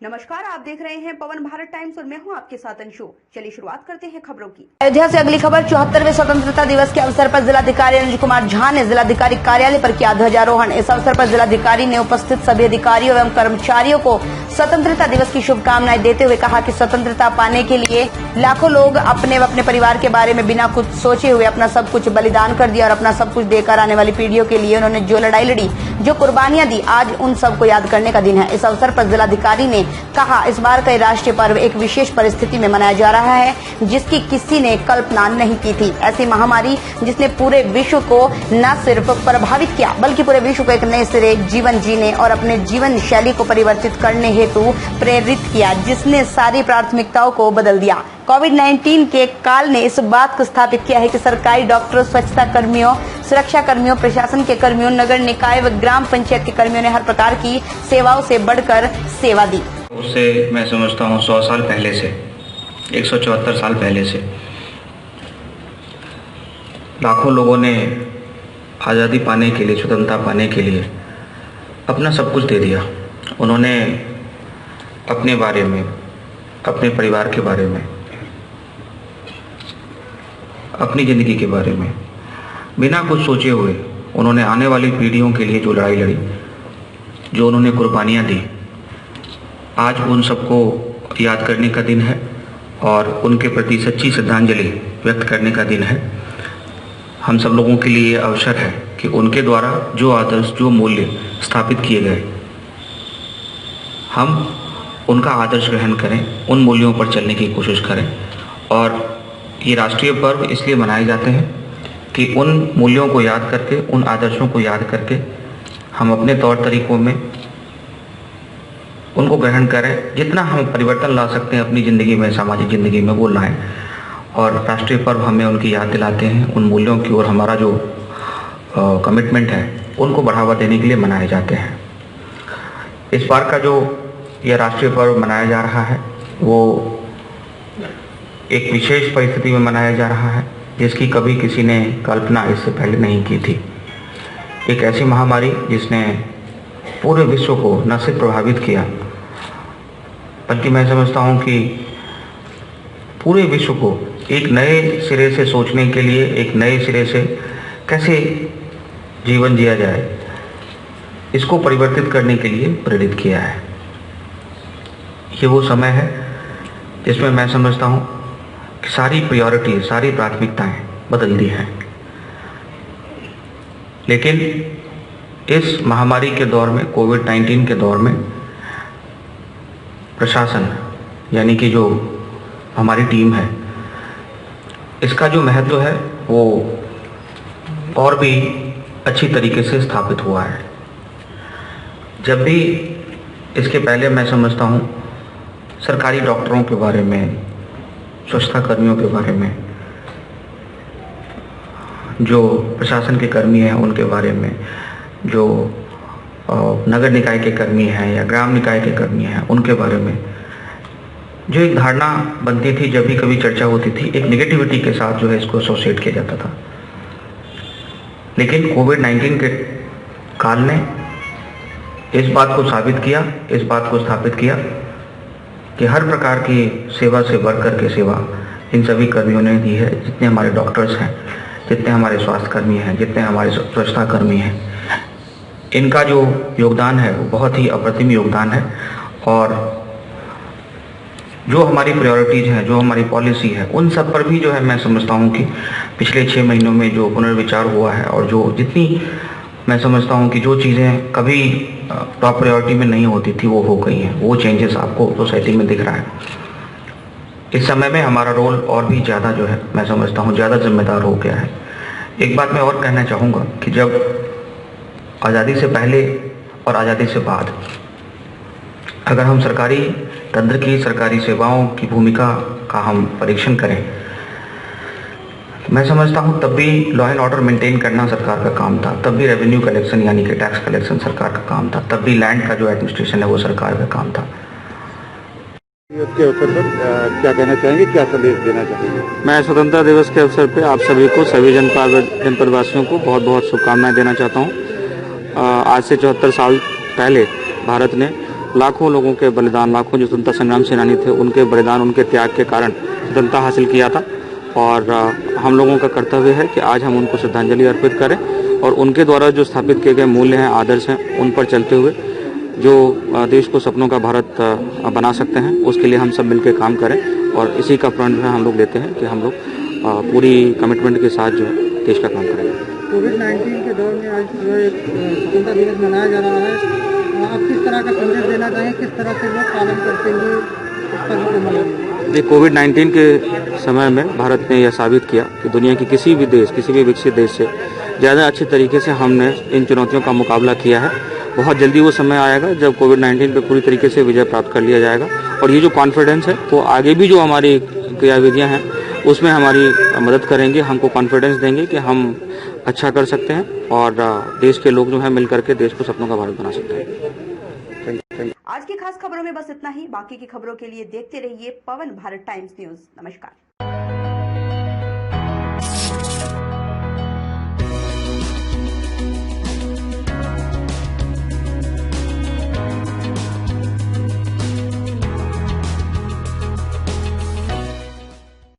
नमस्कार, आप देख रहे हैं पवन भारत टाइम्स और मैं हूं आपके साथ अंशु। चलिए शुरुआत करते हैं खबरों की। अयोध्या से अगली खबर। 74वें स्वतंत्रता दिवस के अवसर पर जिलाधिकारी अनुज कुमार झा ने जिलाधिकारी कार्यालय पर किया ध्वजारोहण। इस अवसर पर जिलाधिकारी ने उपस्थित सभी अधिकारियों एवं कर्मचारियों को स्वतंत्रता दिवस की शुभकामनाएं देते हुए कहा कि स्वतंत्रता पाने के लिए लाखों लोग अपने व अपने परिवार के बारे में बिना कुछ सोचे हुए अपना सब कुछ बलिदान कर दिया और अपना सब कुछ देकर आने वाली पीढ़ियों के लिए उन्होंने जो लड़ाई लड़ी, जो कुर्बानियां दी, आज उन सबको याद करने का दिन है। इस अवसर पर जिलाधिकारी ने कहा, इस बार का राष्ट्रीय पर्व एक विशेष परिस्थिति में मनाया जा रहा है जिसकी किसी ने कल्पना नहीं की थी। ऐसी महामारी जिसने पूरे विश्व को न सिर्फ प्रभावित किया बल्कि पूरे विश्व को एक नए सिरे जीवन जीने और अपने जीवन शैली को परिवर्तित करने हेतु प्रेरित किया, जिसने सारी प्राथमिकताओं को बदल दिया। कोविड-19 के काल ने इस बात को स्थापित किया है कि सरकारी डॉक्टरों, स्वच्छता कर्मियों, सुरक्षा कर्मियों, प्रशासन के कर्मियों, नगर निकाय व ग्राम पंचायत के कर्मियों ने हर प्रकार की सेवाओं से बढ़कर सेवा दी। उससे मैं समझता हूँ 100 साल पहले से, 174 साल पहले से लाखों लोगों ने आज़ादी पाने के लिए, स्वतंत्रता पाने के लिए अपना सब कुछ दे दिया। उन्होंने अपने बारे में, अपने परिवार के बारे में, अपनी ज़िंदगी के बारे में बिना कुछ सोचे हुए उन्होंने आने वाली पीढ़ियों के लिए जो लड़ाई लड़ी, जो उन्होंने कुर्बानियाँ दी, आज उन सबको याद करने का दिन है और उनके प्रति सच्ची श्रद्धांजलि व्यक्त करने का दिन है। हम सब लोगों के लिए ये अवसर है कि उनके द्वारा जो आदर्श, जो मूल्य स्थापित किए गए, हम उनका आदर्श ग्रहण करें, उन मूल्यों पर चलने की कोशिश करें। और ये राष्ट्रीय पर्व इसलिए मनाए जाते हैं कि उन मूल्यों को याद करके, उन आदर्शों को याद करके हम अपने तौर तरीकों में उनको ग्रहण करें। जितना हम परिवर्तन ला सकते हैं अपनी ज़िंदगी में, सामाजिक ज़िंदगी में, वो लाएं। और राष्ट्रीय पर्व हमें उनकी याद दिलाते हैं, उन मूल्यों की ओर हमारा जो कमिटमेंट है उनको बढ़ावा देने के लिए मनाए जाते हैं। इस बार का जो यह राष्ट्रीय पर्व मनाया जा रहा है वो एक विशेष परिस्थिति में मनाया जा रहा है जिसकी कभी किसी ने कल्पना इससे पहले नहीं की थी। एक ऐसी महामारी जिसने पूरे विश्व को न सिर्फ प्रभावित किया बल्कि मैं समझता हूँ कि पूरे विश्व को एक नए सिरे से सोचने के लिए, एक नए सिरे से कैसे जीवन जिया जाए, इसको परिवर्तित करने के लिए प्रेरित किया है। ये वो समय है जिसमें मैं समझता हूँ कि सारी प्रायोरिटी, सारी प्राथमिकताएं बदल दी हैं। लेकिन इस महामारी के दौर में, कोविड-19 के दौर में, प्रशासन यानी कि जो हमारी टीम है, इसका जो महत्व है वो और भी अच्छी तरीके से स्थापित हुआ है। जब भी इसके पहले मैं समझता हूँ सरकारी डॉक्टरों के बारे में, स्वच्छता कर्मियों के बारे में, जो प्रशासन के कर्मी हैं उनके बारे में, जो नगर निकाय के कर्मी हैं या ग्राम निकाय के कर्मी हैं उनके बारे में जो एक धारणा बनती थी, जब भी कभी चर्चा होती थी, एक नेगेटिविटी के साथ जो है इसको एसोसिएट किया जाता था। लेकिन कोविड-19 के काल ने इस बात को साबित किया, इस बात को स्थापित किया कि हर प्रकार की सेवा से बढ़कर के सेवा इन सभी कर्मियों ने दी है। जितने हमारे डॉक्टर्स हैं, जितने हमारे स्वास्थ्य कर्मी हैं, जितने हमारे स्वच्छता कर्मी हैं, इनका जो योगदान है वो बहुत ही अप्रतिम योगदान है। और जो हमारी प्रायोरिटीज़ हैं, जो हमारी पॉलिसी है, उन सब पर भी जो है मैं समझता हूँ कि पिछले 6 महीनों में जो पुनर्विचार हुआ है और जो जितनी मैं समझता हूँ कि जो चीज़ें कभी टॉप प्रायोरिटी में नहीं होती थी वो हो गई हैं। वो चेंजेस आपको सोसाइटी में दिख रहा है। इस समय में हमारा रोल और भी ज़्यादा जो है मैं समझता हूँ ज़्यादा जिम्मेदार हो गया है। एक बात मैं और कहना चाहूँगा कि जब आज़ादी से पहले और आज़ादी से बाद अगर हम सरकारी तंत्र की, सरकारी सेवाओं की भूमिका का हम परीक्षण करें, मैं समझता हूँ तब भी लॉ एंड ऑर्डर मेंटेन करना सरकार का काम था, तब भी रेवेन्यू कलेक्शन यानी कि टैक्स कलेक्शन सरकार का काम था, तब भी लैंड का जो एडमिनिस्ट्रेशन है वो सरकार का काम था। के अवसर पर क्या कहना चाहेंगे, क्या संदेश देना चाहेंगे? मैं स्वतंत्रता दिवस के अवसर पर आप सभी को, सभी जनपदवासियों को बहुत बहुत शुभकामनाएं देना चाहता हूं। आज से 74 साल पहले भारत ने लाखों लोगों के बलिदान, लाखों जो स्वतंत्रता संग्राम सेनानी थे उनके बलिदान, उनके त्याग के कारण स्वतंत्रता हासिल किया था। और हम लोगों का कर्तव्य है कि आज हम उनको श्रद्धांजलि अर्पित करें और उनके द्वारा जो स्थापित किए गए मूल्य हैं, आदर्श हैं, उन पर चलते हुए जो देश को सपनों का भारत बना सकते हैं, उसके लिए हम सब मिलकर काम करें। और इसी का प्रण जो है हम लोग लेते हैं कि हम लोग पूरी कमिटमेंट के साथ जो है देश का काम करेंगे। कोविड-19 के दौर में आज जो है स्वतंत्रता दिवस मनाया जा रहा है, आप किस तरह का संदेश देना चाहें, किस तरह से लोग पालन करते हुए इस पर्व को मनाएंगे? कोविड-19 के समय में भारत ने यह साबित किया कि दुनिया के किसी भी देश, किसी भी विकसित देश से ज़्यादा अच्छे तरीके से हमने इन चुनौतियों का मुकाबला किया है। बहुत जल्दी वो समय आएगा जब कोविड-19 पे पूरी तरीके से विजय प्राप्त कर लिया जाएगा और ये जो कॉन्फिडेंस है वो आगे भी जो हमारी क्रियाविधियाँ हैं उसमें हमारी मदद करेंगे, हमको कॉन्फिडेंस देंगे कि हम अच्छा कर सकते हैं और देश के लोग जो हैं मिल करके देश को सपनों का भारत बना सकते हैं। आज की खास खबरों में बस इतना ही। बाकी की खबरों के लिए देखते रहिए पवन भारत टाइम्स न्यूज। नमस्कार।